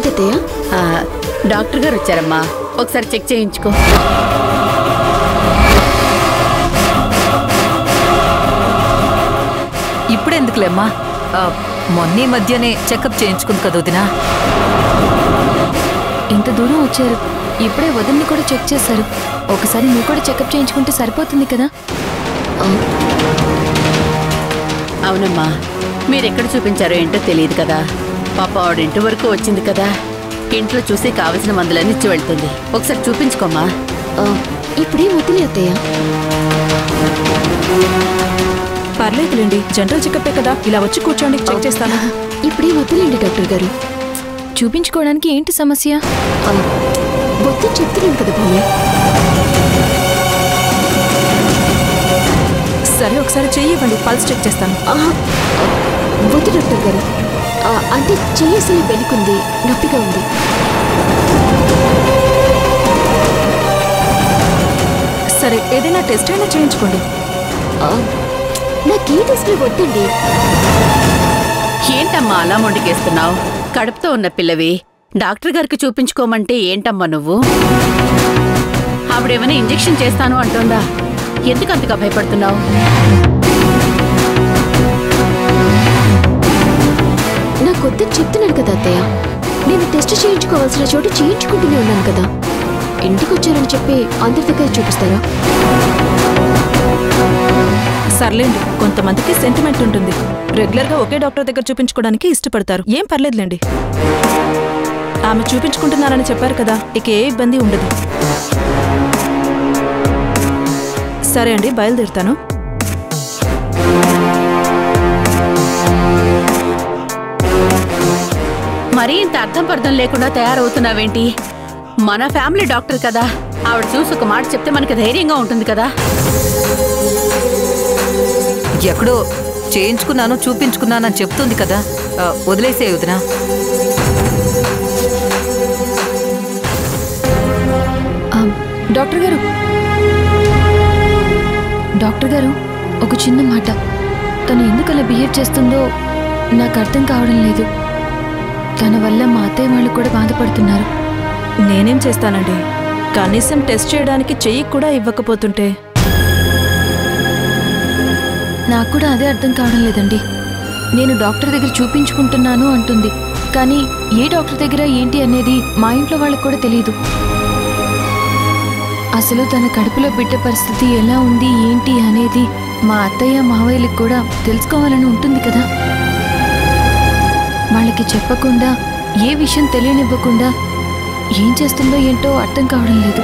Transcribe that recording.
ఏంటత్తయ్య? Doctor గారు వచ్చారమ్మా, ఒకసారి check చేయించుకో. ఇప్పుడెందుకులేమ్మా, మొన్న మధ్యనే చెకప్ చేయించుకుంది కదా వదినా. ఇంత దూరం వచ్చారు, ఇప్పుడే వదిన్ని కూడా చెక్ చేశారు. ఒకసారి నువ్వు కూడా చెకప్ చేయించుకుంటే సరిపోతుంది కదా. అవునమ్మా, మీరెక్కడ చూపించారో ఏంటో తెలియదు కదా. పాప ఆవిడ ఇంటి వరకు వచ్చింది కదా, ఇంట్లో చూసి కావలసిన మందులన్నీ ఇచ్చి వెళ్తుంది. ఒకసారి చూపించుకోమ్మా. ఇప్పుడే వదిలే అత్తయ్య. పర్లేదులేండి, జనరల్ చెకప్పే కదా, ఇలా వచ్చి కూర్చోండి, చెక్ చేస్తాను. ఇప్పుడే వదిలేండి డాక్టర్ గారు. చూపించుకోవడానికి ఏంటి సమస్య? వద్దు చెప్తున్నాను కదా భూమి. సరే, ఒకసారి చెయ్యి ఇవ్వండి, పల్స్ చెక్ చేస్తాను. వద్దు డాక్టర్ గారు, అంటే చెయ్యేసి వెనుకుంది, నొప్పిగా ఉంది. సరే, ఏదైనా టెస్ట్ అయినా చేయించుకోండి. నాకే టెస్ట్లు వద్దండి. ఏంటమ్మా అలా మొండికేస్తున్నావు? కడుపుతో ఉన్న పిల్లవి డాక్టర్ గారికి చూపించుకోమంటే ఏంటమ్మా నువ్వు? ఆవిడేమైనా ఇంజెక్షన్ చేస్తాను అంటుందా? ఎందుకు అంతగా భయపడుతున్నావు? నాకొద్దని చెప్తున్నాను కదా అత్తయ్య. నేను టెస్ట్ చేయించుకోవాల్సిన చోటు చేయించుకుంటూనే ఉన్నాను కదా. ఇంటికి వచ్చారని చెప్పి అందరి దగ్గర చూపిస్తారా? సర్లేండి, కొంతమందికి సెంటిమెంట్ ఉంటుంది. రెగ్యులర్గా ఒకే డాక్టర్ దగ్గర చూపించుకోవడానికి ఇష్టపడతారు. ఏం పర్లేదులేండి. ఆమె చూపించుకుంటున్నారని చెప్పారు కదా, ఇక ఏ ఇబ్బంది ఉండదు. సరే అండి, బయలుదేరుతాను. మరీ ఇంత అర్థం పర్థం లేకుండా తయారవుతున్నావేంటి? మన ఫ్యామిలీ డాక్టర్ కదా, ఆవిడ చూసి ఒక మాట చెప్తే మనకి ధైర్యంగా ఉంటుంది కదా. ఎక్కడో చేయించుకున్నాను, చూపించుకున్నానని చెప్తుంది కదా, వదిలేసే వదినా. డాక్టర్ గారు, డాక్టర్ గారు, ఒక చిన్న మాట. తను ఎందుకు అలా బిహేవ్ చేస్తుందో నాకు అర్థం కావడం లేదు. తన వల్ల మా అత్తయ్య వాళ్ళు కూడా బాధపడుతున్నారు. నేనేం చేస్తానండి, కనీసం టెస్ట్ చేయడానికి చెయ్యి కూడా ఇవ్వకపోతుంటే. నాకు కూడా అదే అర్థం కావడం లేదండి. నేను డాక్టర్ దగ్గర చూపించుకుంటున్నాను అంటుంది, కానీ ఏ డాక్టర్ దగ్గర ఏంటి అనేది మా ఇంట్లో వాళ్ళకి కూడా తెలియదు. అసలు తన కడుపులో బిడ్డ పరిస్థితి ఎలా ఉంది ఏంటి అనేది మా అత్తయ్య మావయ్యలకు కూడా తెలుసుకోవాలని ఉంటుంది కదా. వాళ్ళకి చెప్పకుండా, ఏ విషయం తెలియనివ్వకుండా ఏం చేస్తుందో ఏంటో అర్థం కావడం లేదు.